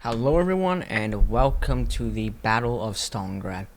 Hello everyone and welcome to the Battle of Stalingrad,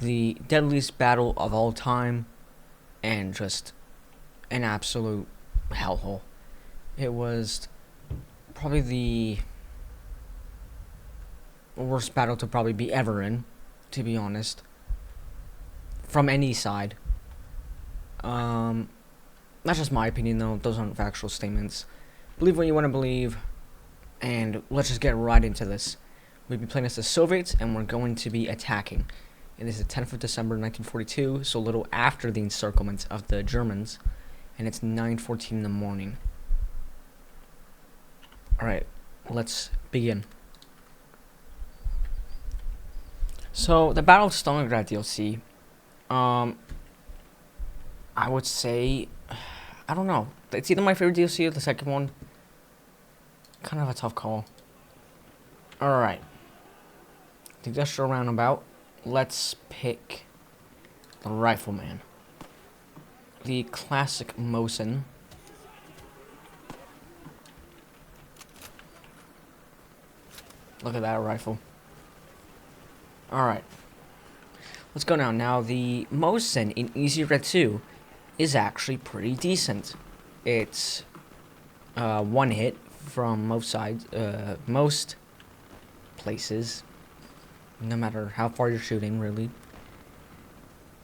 the deadliest battle of all time and just an absolute hellhole. It was probably the worst battle to probably be ever in, to be honest, from any side. That's just my opinion though, those aren't factual statements. Believe what you want to believe. And let's just get right into this. We'll be playing as the Soviets, and we're going to be attacking. It is the 10th of December, 1942, so a little after the encirclement of the Germans, and it's 9:14 in the morning. Alright, let's begin. So, the Battle of Stalingrad DLC, I would say, I don't know. It's either my favorite DLC or the second one. Kind of a tough call. Alright. The industrial roundabout. Let's pick the rifleman. The classic Mosin. Look at that rifle. Alright. Let's go now. Now, the Mosin in East Stalingrad 2 is actually pretty decent. It's one hit from most sides, most places, no matter how far you're shooting, really.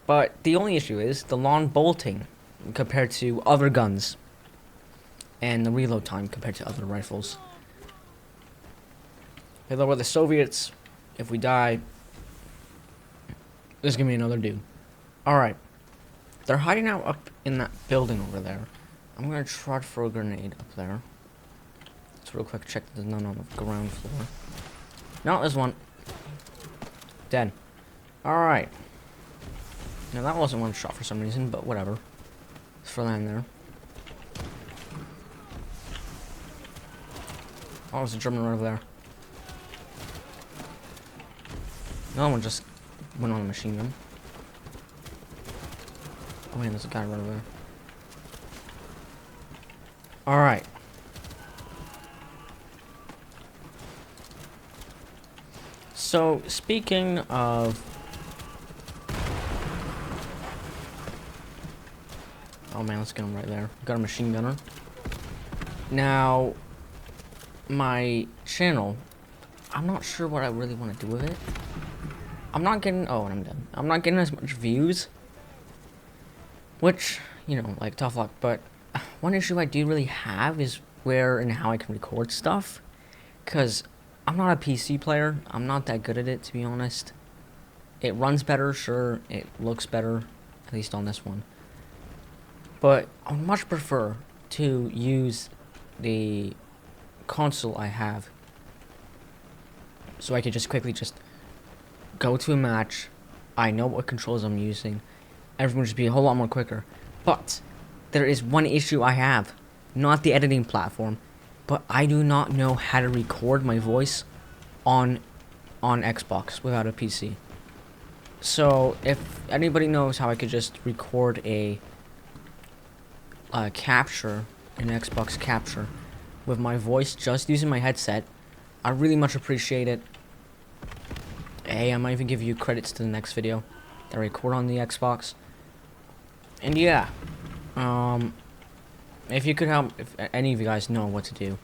But the only issue is the long bolting compared to other guns, and the reload time compared to other rifles. Although with the Soviets, if we die, there's gonna be another dude. Alright. They're hiding out up in that building over there. I'm gonna try to throw a grenade up there. Let's real quick check that there's none on the ground floor. No, there's one. Dead. Alright. Now that wasn't one shot for some reason, but whatever. Let's throw that in there. Oh, there's a German right over there. No one just went on a machine gun. Oh man, there's a guy right over there. Alright. So, speaking of... Oh man, let's get him right there. Got a machine gunner. Now, my channel, I'm not sure what I really want to do with it. I'm not getting... Oh, and I'm dead. I'm not getting as much views. Which, you know, like, tough luck. But one issue I do really have is where and how I can record stuff. Because I'm not a PC player. I'm not that good at it, to be honest. It runs better, sure. It looks better, at least on this one. But I would much prefer to use the console I have. So I could just quickly just go to a match. I know what controls I'm using. Everything would just be a whole lot more quicker. But there is one issue I have. Not the editing platform. But I do not know how to record my voice on Xbox without a PC. So if anybody knows how I could just record a capture, an Xbox capture, with my voice just using my headset, I really much appreciate it. Hey, I might even give you credits to the next video that I record on the Xbox. And yeah, if you could help, if any of you guys know what to do,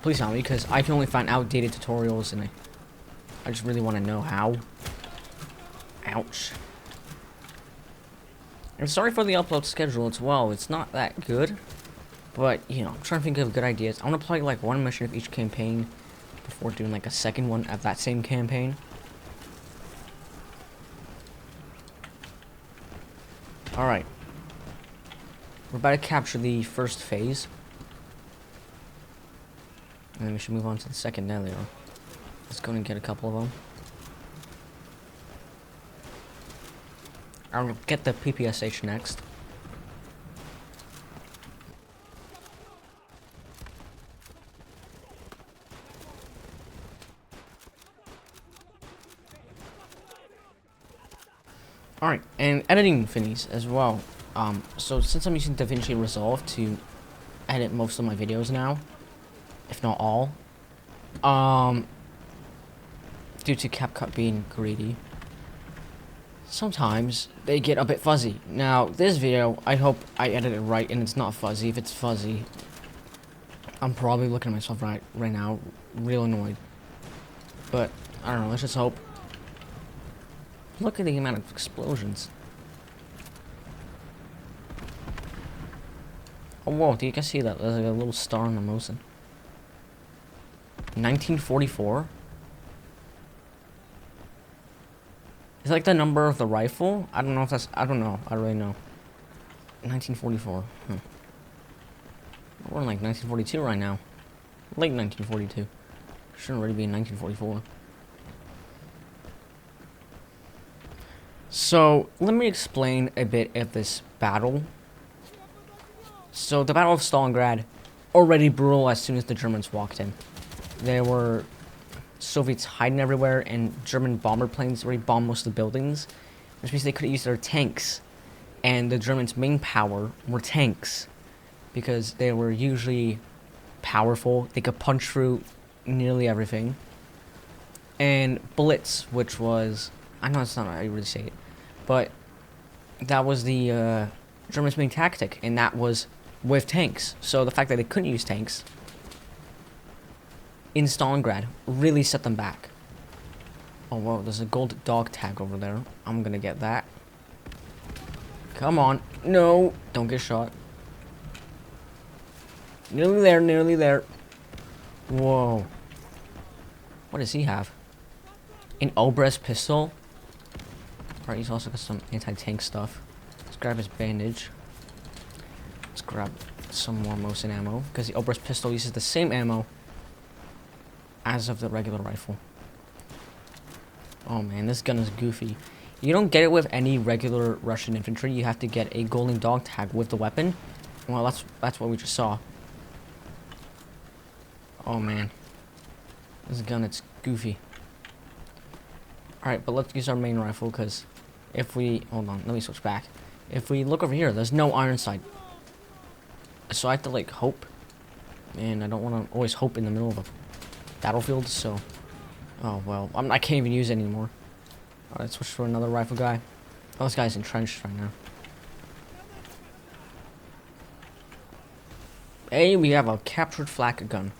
please help me, because I can only find outdated tutorials, and I just really want to know how. Ouch. I'm sorry for the upload schedule as well. It's not that good, but, you know, I'm trying to think of good ideas. I want to play, like, one mission of each campaign before doing, like, a second one of that same campaign. Alright. We're about to capture the first phase. And then we should move on to the second. There they are. Let's go and get a couple of them. I'll get the PPSH next. Alright, and editing finis as well. So since I'm using DaVinci Resolve to edit most of my videos now, if not all, Due to CapCut being greedy, sometimes they get a bit fuzzy. Now, this video, I hope I edited it right and it's not fuzzy. If it's fuzzy, I'm probably looking at myself right now, real annoyed. But, I don't know, let's just hope. Look at the amount of explosions. Oh, whoa, do you guys see that? There's like a little star on the Mosin. 1944? Is like the number of the rifle? I don't know if that's... I don't know. I don't really know. 1944. We're in like 1942 right now. Late 1942. Shouldn't really be in 1944. So, let me explain a bit of this battle. So, the Battle of Stalingrad, already brutal as soon as the Germans walked in. There were Soviets hiding everywhere, and German bomber planes already bombed most of the buildings, which means they couldn't use their tanks. And the Germans' main power were tanks, because they were usually powerful. They could punch through nearly everything. And bullets, which was... I know it's not how you really say it, but that was the Germans' main tactic, and that was with tanks. So the fact that they couldn't use tanks in Stalingrad really set them back. Oh, whoa, there's a gold dog tag over there. I'm gonna get that. Come on. No, don't get shot. Nearly there, nearly there. Whoa. What does he have? An Obres pistol? Alright, he's also got some anti-tank stuff. Let's grab his bandage. Let's grab some more Mosin ammo, because the Obres pistol uses the same ammo as of the regular rifle. Oh man, this gun is goofy. You don't get it with any regular Russian infantry. You have to get a golden dog tag with the weapon. Well, that's what we just saw. Oh man. This gun, it's goofy. Alright, but let's use our main rifle, because if we... Hold on, let me switch back. If we look over here, there's no iron sight. So I have to, like, hope. And I don't want to always hope in the middle of a battlefield, so... Oh, well, I can't even use it anymore. Alright, switch to another rifle guy. Oh, this guy's entrenched right now. Hey, we have a captured flak gun.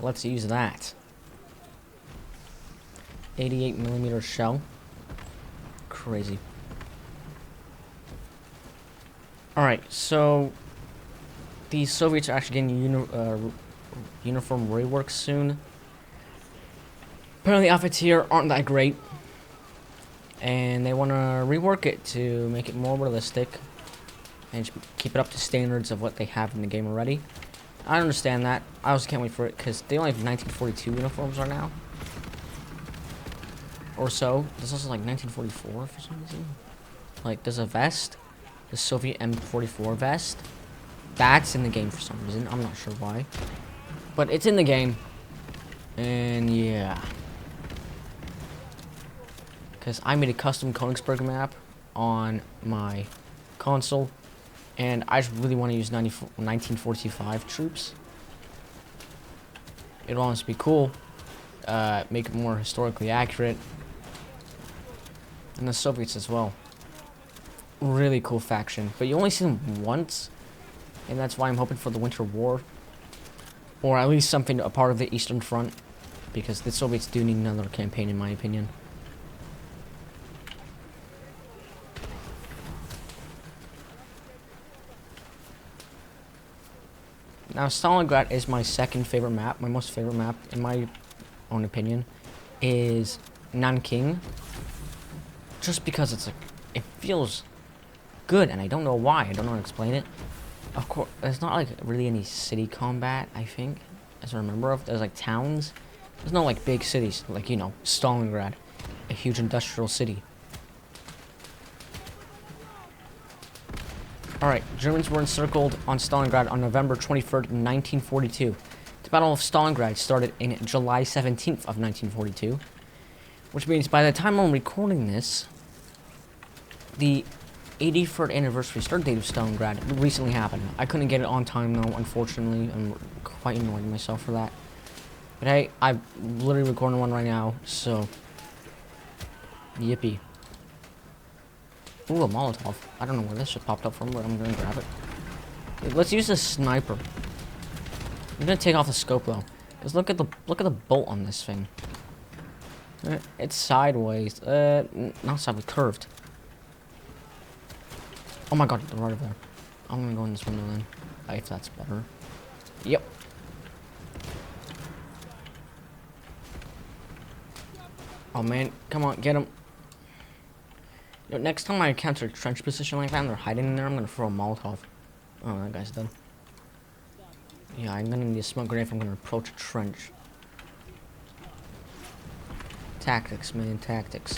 Let's use that. 88mm shell. Crazy. Alright, so the Soviets are actually getting uniform rework soon. Apparently outfits here aren't that great, and they want to rework it to make it more realistic and keep it up to standards of what they have in the game already. I understand that. I also can't wait for it, because they only have 1942 uniforms right now. Or so. There's also like 1944 for some reason. Like, there's a vest. The Soviet M44 vest. That's in the game for some reason. I'm not sure why. But it's in the game. And yeah. Because I made a custom Königsberg map on my console. And I just really want to use 1945 troops. It'll honestly be cool. Make it more historically accurate. And the Soviets as well. Really cool faction. But you only see them once. And that's why I'm hoping for the Winter War. Or at least something, a part of the Eastern Front. Because the Soviets do need another campaign, in my opinion. Now, Stalingrad is my second favorite map. My most favorite map, in my own opinion, is Nanking. Just because it's like, it feels good, and I don't know why. I don't know how to explain it. Of course, there's not like really any city combat, I think, as I remember of. There's like towns. There's no like big cities, like, you know, Stalingrad, a huge industrial city. Alright, Germans were encircled on Stalingrad on November 23rd, 1942. The Battle of Stalingrad started in July 17th of 1942, which means by the time I'm recording this, the 83rd anniversary start date of Stalingrad recently happened. I couldn't get it on time though, unfortunately. I'm quite annoyed with myself for that. But hey, I'm literally recording one right now, so yippee. Ooh, a Molotov. I don't know where this shit popped up from, but I'm gonna grab it. Okay, let's use a sniper. I'm gonna take off the scope though, cause look at the bolt on this thing. It's sideways. Not sideways, curved. Oh my god, they're right over there. I'm gonna go in this window then, if that's better. Yep. Oh man, come on, get him. You know, next time I encounter a trench position like that and they're hiding in there, I'm gonna throw a Molotov. Oh, that guy's dead. Yeah, I'm gonna need a smoke grenade if I'm gonna approach a trench. Tactics, man, tactics.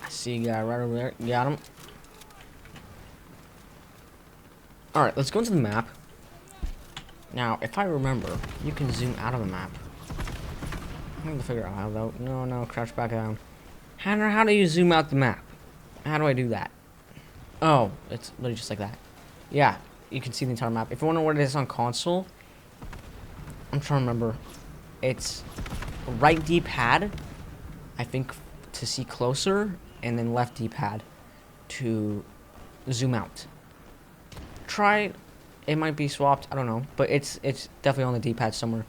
I see a guy right over there. Got him. Alright, let's go into the map. Now, if I remember, you can zoom out of the map. I'm gonna figure out how though. No, crouch back down. How do you zoom out the map? How do I do that? Oh, it's literally just like that. Yeah, you can see the entire map. If you wonder what it is on console, I'm trying to remember. It's right D-pad, I think, to see closer, and then left D-pad to zoom out. Try. It might be swapped. I don't know, but it's definitely on the D-pad somewhere.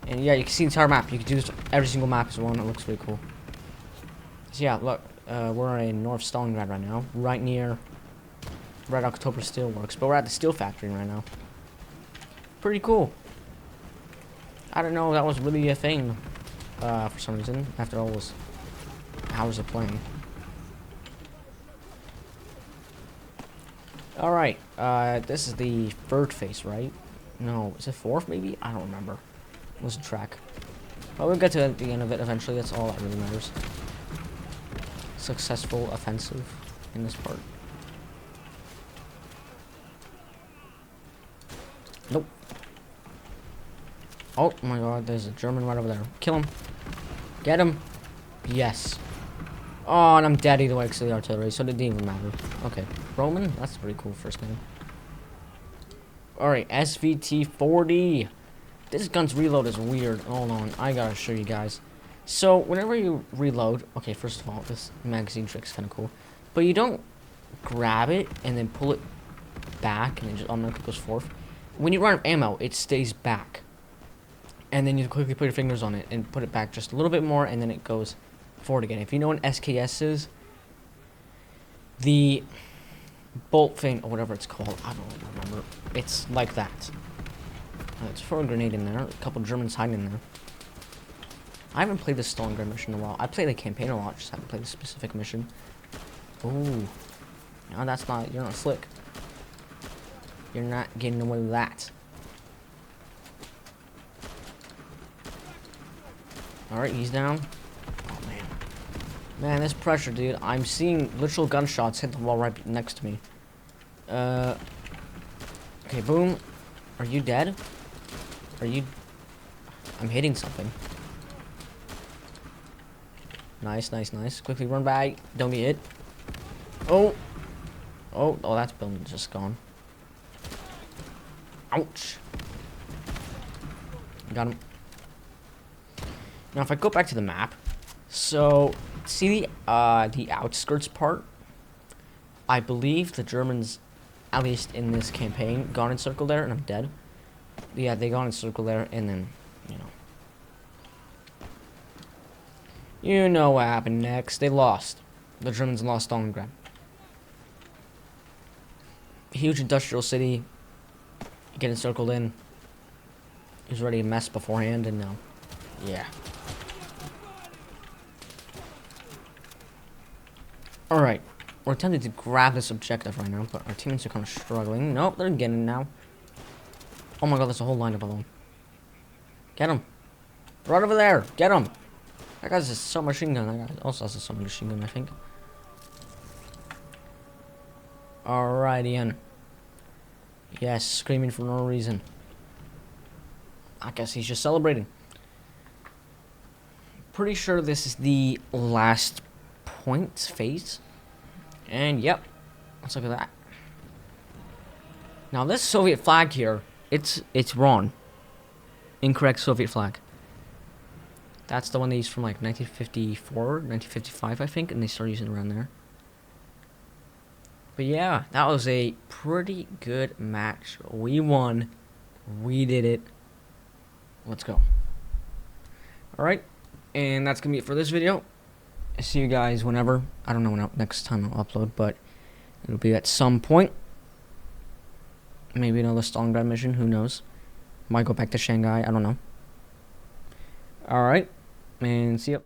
And yeah, you can see the entire map. You can do this every single map as one. It looks really cool. So yeah, look, we're in North Stalingrad right now, right near Red October Steelworks, but we're at the steel factory right now. Pretty cool. I don't know, that was really a thing for some reason after all those hours of playing. All right, this is the third phase, right? No, is it fourth maybe? I don't remember. Lose track. But we'll get to the end of it eventually. That's all that really matters. Successful offensive in this part. Nope. Oh my god, there's a German right over there. Kill him. Get him. Yes. Oh, and I'm dead either way because of the artillery, so it didn't even matter. Okay. Roman? That's a pretty cool first name. Alright, SVT-40. This gun's reload is weird. Hold on, I gotta show you guys. So, whenever you reload... Okay, first of all, this magazine trick's kinda cool. But you don't grab it and then pull it back and it just automatically goes forth. When you run out of ammo, it stays back. And then you quickly put your fingers on it and put it back just a little bit more and then it goes forward again. If you know what SKS is, the bolt thing, or whatever it's called, I don't remember. It's like that. Let's throw a grenade in there. A couple Germans hiding in there. I haven't played this Stalingrad mission in a while. I play the campaign a lot, just haven't played the specific mission. Ooh. No, that's not... You're not slick. You're not getting away with that. Alright, he's down. Oh, man. Man, this pressure, dude. I'm seeing literal gunshots hit the wall right next to me. Okay, boom. Are you dead? Are you... I'm hitting something. Nice, nice, nice. Quickly run back. Don't get hit. Oh. Oh, that's building just gone. Ouch. Got him. Now, if I go back to the map, so see the outskirts part. I believe the Germans, at least in this campaign, got in circle there, and I'm dead. Yeah, they got in circle there, and then, you know what happened next. They lost. The Germans lost Stalingrad. Huge industrial city. Getting circled in. It was already a mess beforehand, and now, yeah. Alright, we're attempting to grab this objective right now, but our teammates are kind of struggling. Nope, they're getting it now. Oh my god, there's a whole line of them. Get him. Right over there. Get him. That guy's a submachine gun. That guy also has a submachine gun, I think. Alright, Ian. Yes, screaming for no reason. I guess he's just celebrating. Pretty sure this is the last point phase. And yep, let's look at that. Now this Soviet flag here It's wrong. Incorrect Soviet flag. That's the one they used from like 1954, 1955, I think, and they started using it around there. But yeah, that was a pretty good match. We won. We did it. Let's go. Alright, and that's going to be it for this video. See you guys whenever. I don't know when next time I'll upload, but it'll be at some point. Maybe another Stalingrad mission, who knows. Might go back to Shanghai, I don't know. Alright, and see you.